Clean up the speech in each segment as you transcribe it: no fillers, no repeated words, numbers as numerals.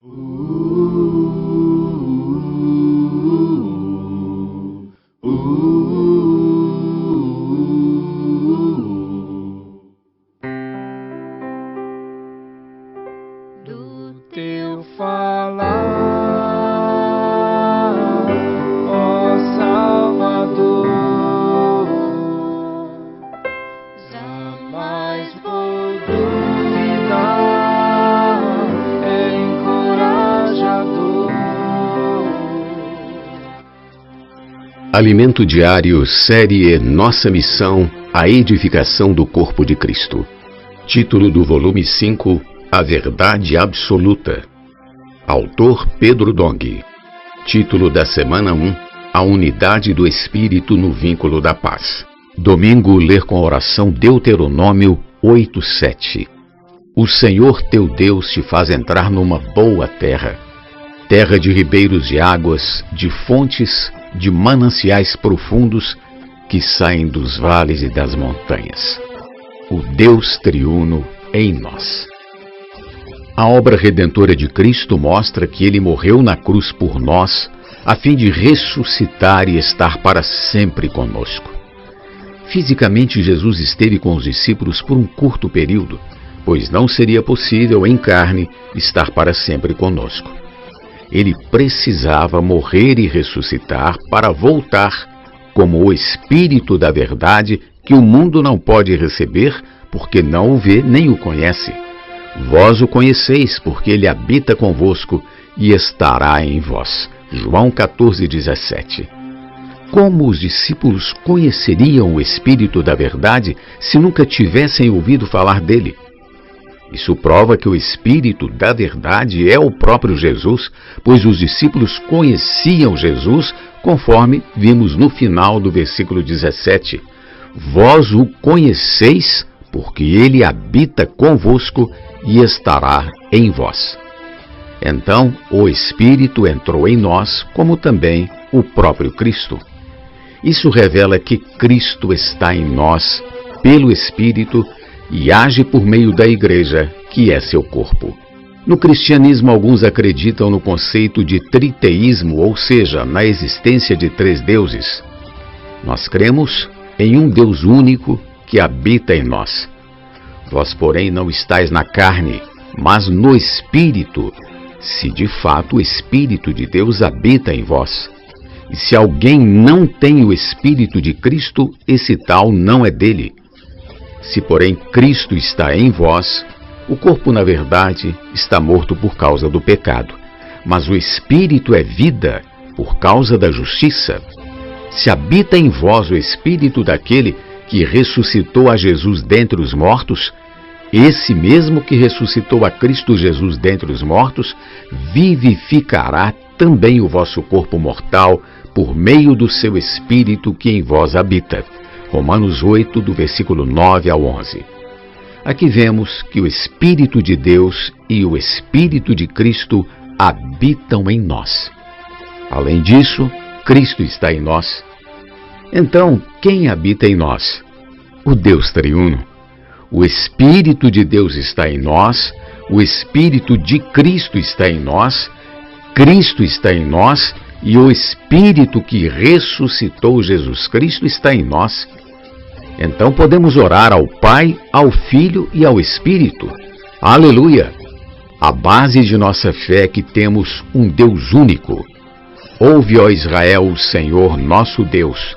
Do teu falar, ó Salvador, jamais vou duvidar, é encorajador. Alimento Diário, série Nossa Missão, a edificação do corpo de Cristo. Título do volume 5, A Verdade Absoluta. Autor Pedro Dong. Título da semana 1, A Unidade do Espírito no Vínculo da Paz. Domingo, ler com a oração Deuteronômio 8:7. O Senhor teu Deus te faz entrar numa boa terra, terra de ribeiros de águas, de fontes, de mananciais profundos que saem dos vales e das montanhas. O Deus triuno em nós. A obra redentora de Cristo mostra que Ele morreu na cruz por nós, a fim de ressuscitar e estar para sempre conosco. Fisicamente, Jesus esteve com os discípulos por um curto período, pois não seria possível, em carne, estar para sempre conosco. Ele precisava morrer e ressuscitar para voltar como o Espírito da verdade que o mundo não pode receber, porque não o vê nem o conhece. Vós o conheceis, porque ele habita convosco e estará em vós. João 14:17. Como os discípulos conheceriam o Espírito da verdade se nunca tivessem ouvido falar dele? Isso prova que o Espírito da verdade é o próprio Jesus, pois os discípulos conheciam Jesus, conforme vimos no final do versículo 17. Vós o conheceis, porque ele habita convosco e estará em vós. Então, o Espírito entrou em nós, como também o próprio Cristo. Isso revela que Cristo está em nós, pelo Espírito, e age por meio da Igreja, que é seu corpo. No cristianismo, alguns acreditam no conceito de triteísmo, ou seja, na existência de 3 deuses. Nós cremos em um Deus único que habita em nós. Vós, porém, não estáis na carne, mas no Espírito, se de fato o Espírito de Deus habita em vós. E se alguém não tem o Espírito de Cristo, esse tal não é dele. Se, porém, Cristo está em vós, o corpo, na verdade, está morto por causa do pecado, mas o Espírito é vida por causa da justiça. Se habita em vós o Espírito daquele que ressuscitou a Jesus dentre os mortos, esse mesmo que ressuscitou a Cristo Jesus dentre os mortos, vivificará também o vosso corpo mortal por meio do seu Espírito que em vós habita. Romanos 8, do versículo 9 ao 11. Aqui vemos que o Espírito de Deus e o Espírito de Cristo habitam em nós. Além disso, Cristo está em nós. Então, quem habita em nós? O Deus triuno. O Espírito de Deus está em nós, o Espírito de Cristo está em nós, Cristo está em nós e o Espírito que ressuscitou Jesus Cristo está em nós. Então podemos orar ao Pai, ao Filho e ao Espírito. Aleluia! A base de nossa fé é que temos um Deus único. Ouve, ó Israel, o Senhor nosso Deus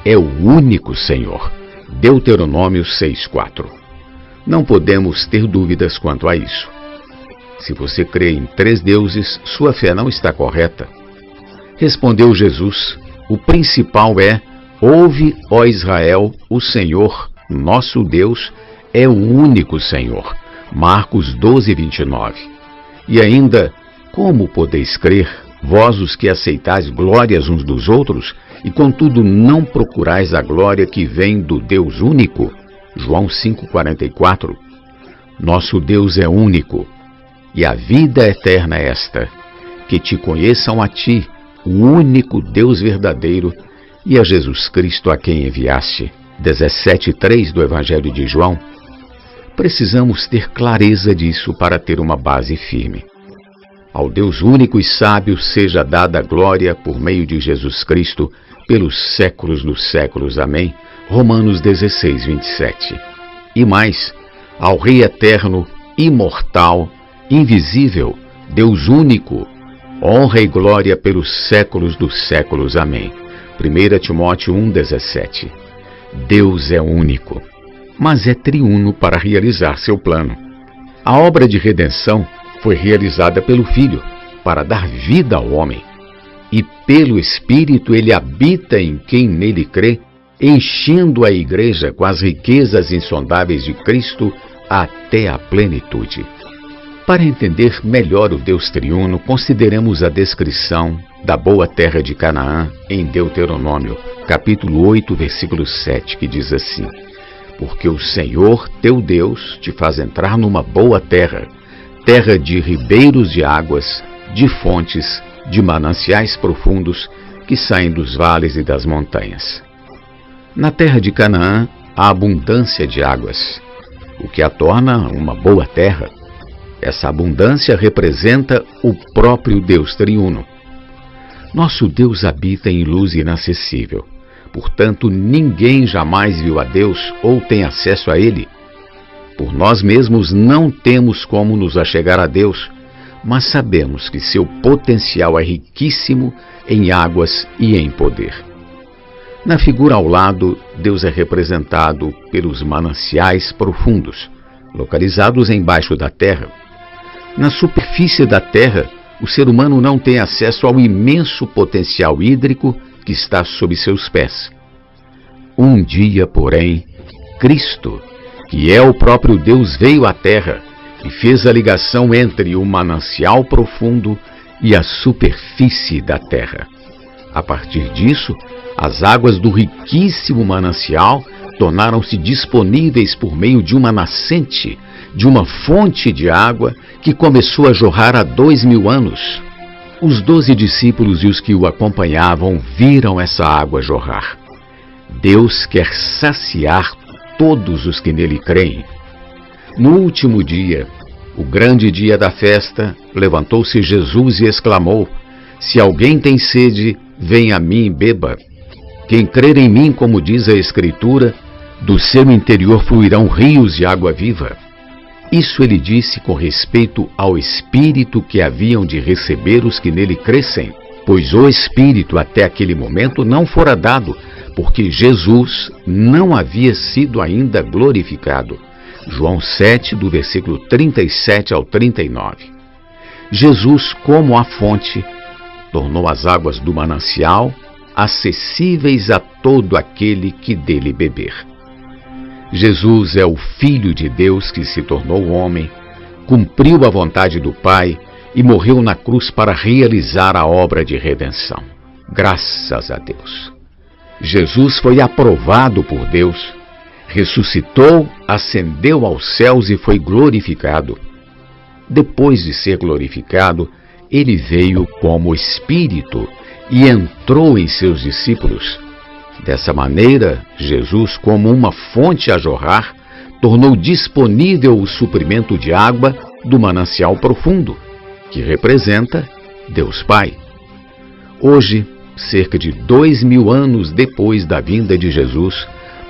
é o único Senhor. Deuteronômio 6:4. Não podemos ter dúvidas quanto a isso. Se você crê em 3 deuses, sua fé não está correta. Respondeu Jesus: o principal é: ouve, ó Israel, o Senhor, nosso Deus, é o único Senhor. Marcos 12:29. E ainda: como podeis crer, vós os que aceitais glórias uns dos outros, e contudo não procurais a glória que vem do Deus único? João 5:44. Nosso Deus é único, e a vida eterna é esta: que te conheçam a ti, o único Deus verdadeiro, e a Jesus Cristo a quem enviaste. 17:3 do Evangelho de João. Precisamos ter clareza disso para ter uma base firme. Ao Deus único e sábio seja dada a glória por meio de Jesus Cristo, pelos séculos dos séculos. Amém. Romanos 16, 27. E mais, ao Rei eterno, imortal, invisível, Deus único, honra e glória pelos séculos dos séculos. Amém. 1 Timóteo 1,17. Deus é único, mas é triuno para realizar seu plano. A obra de redenção foi realizada pelo Filho, para dar vida ao homem. E pelo Espírito ele habita em quem nele crê, enchendo a igreja com as riquezas insondáveis de Cristo até a plenitude. Para entender melhor o Deus triuno, consideremos a descrição da boa terra de Canaã em Deuteronômio, capítulo 8, versículo 7, que diz assim: Porque o Senhor teu Deus te faz entrar numa boa terra, terra de ribeiros de águas, de fontes, de mananciais profundos que saem dos vales e das montanhas. Na terra de Canaã há abundância de águas, o que a torna uma boa terra. Essa abundância representa o próprio Deus triuno. Nosso Deus habita em luz inacessível, portanto ninguém jamais viu a Deus ou tem acesso a Ele. Por nós mesmos não temos como nos achegar a Deus, mas sabemos que seu potencial é riquíssimo em águas e em poder. Na figura ao lado, Deus é representado pelos mananciais profundos, localizados embaixo da terra. Na superfície da terra, o ser humano não tem acesso ao imenso potencial hídrico que está sob seus pés. Um dia, porém, Cristo, que é o próprio Deus, veio à terra e fez a ligação entre o manancial profundo e a superfície da terra. A partir disso, as águas do riquíssimo manancial tornaram-se disponíveis por meio de uma nascente, de uma fonte de água que começou a jorrar há 2000 anos. Os 12 discípulos e os que o acompanhavam viram essa água jorrar. Deus quer saciar todos os que nele creem. No último dia, o grande dia da festa, levantou-se Jesus e exclamou: Se alguém tem sede, venha a mim e beba. Quem crer em mim, como diz a Escritura, do seu interior fluirão rios de água viva. Isso ele disse com respeito ao Espírito que haviam de receber os que nele crescem, pois o Espírito até aquele momento não fora dado, porque Jesus não havia sido ainda glorificado. João 7, do versículo 37 ao 39. Jesus, como a fonte, tornou as águas do manancial acessíveis a todo aquele que dele beber. Jesus é o Filho de Deus que se tornou homem, cumpriu a vontade do Pai e morreu na cruz para realizar a obra de redenção. Graças a Deus. Jesus foi aprovado por Deus, ressuscitou, ascendeu aos céus e foi glorificado. Depois de ser glorificado, ele veio como Espírito e entrou em seus discípulos. Dessa maneira, Jesus, como uma fonte a jorrar, tornou disponível o suprimento de água do manancial profundo, que representa Deus Pai. Hoje, cerca de 2000 anos depois da vinda de Jesus,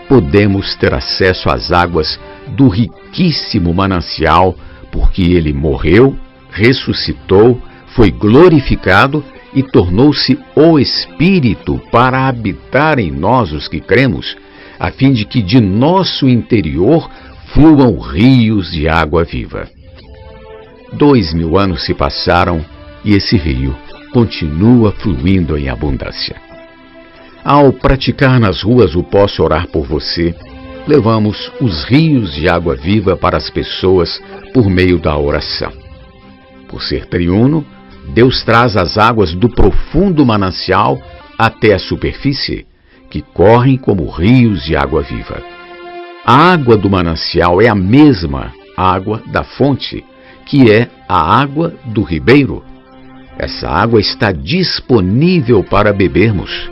podemos ter acesso às águas do riquíssimo manancial, porque ele morreu, ressuscitou, foi glorificado e tornou-se o Espírito para habitar em nós os que cremos, a fim de que de nosso interior fluam rios de água viva. 2000 anos se passaram e esse rio continua fluindo em abundância. Ao praticar nas ruas o Posso Orar por Você, levamos os rios de água viva para as pessoas por meio da oração. Por ser triuno, Deus traz as águas do profundo manancial até a superfície, que correm como rios de água viva. A água do manancial é a mesma água da fonte, que é a água do ribeiro. Essa água está disponível para bebermos.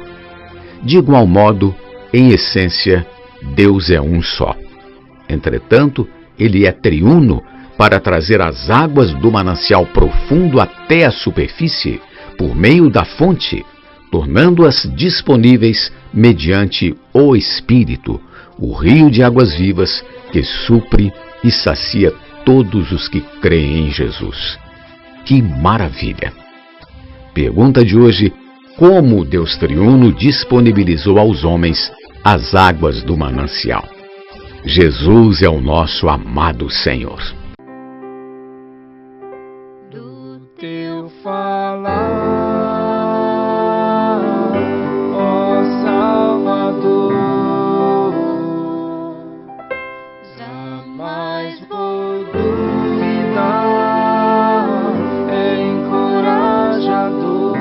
De igual modo, em essência, Deus é um só. Entretanto, ele é triuno para trazer as águas do manancial profundo até a superfície, por meio da fonte, tornando-as disponíveis mediante o Espírito, o rio de águas vivas que supre e sacia todos os que creem em Jesus. Que maravilha! Pergunta de hoje: como Deus triuno disponibilizou aos homens as águas do manancial? Jesus é o nosso amado Senhor. Do teu falar, ó Salvador, jamais vou duvidar, é encorajador,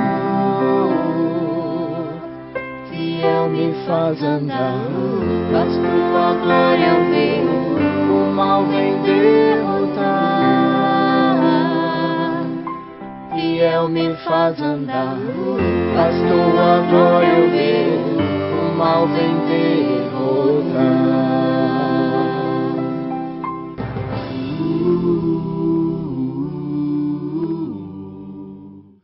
fiel me faz andar, faz tua glória eu ver, o mal vem derrotar. Fiel me faz andar, faz tua glória eu ver, o mal vem derrotar.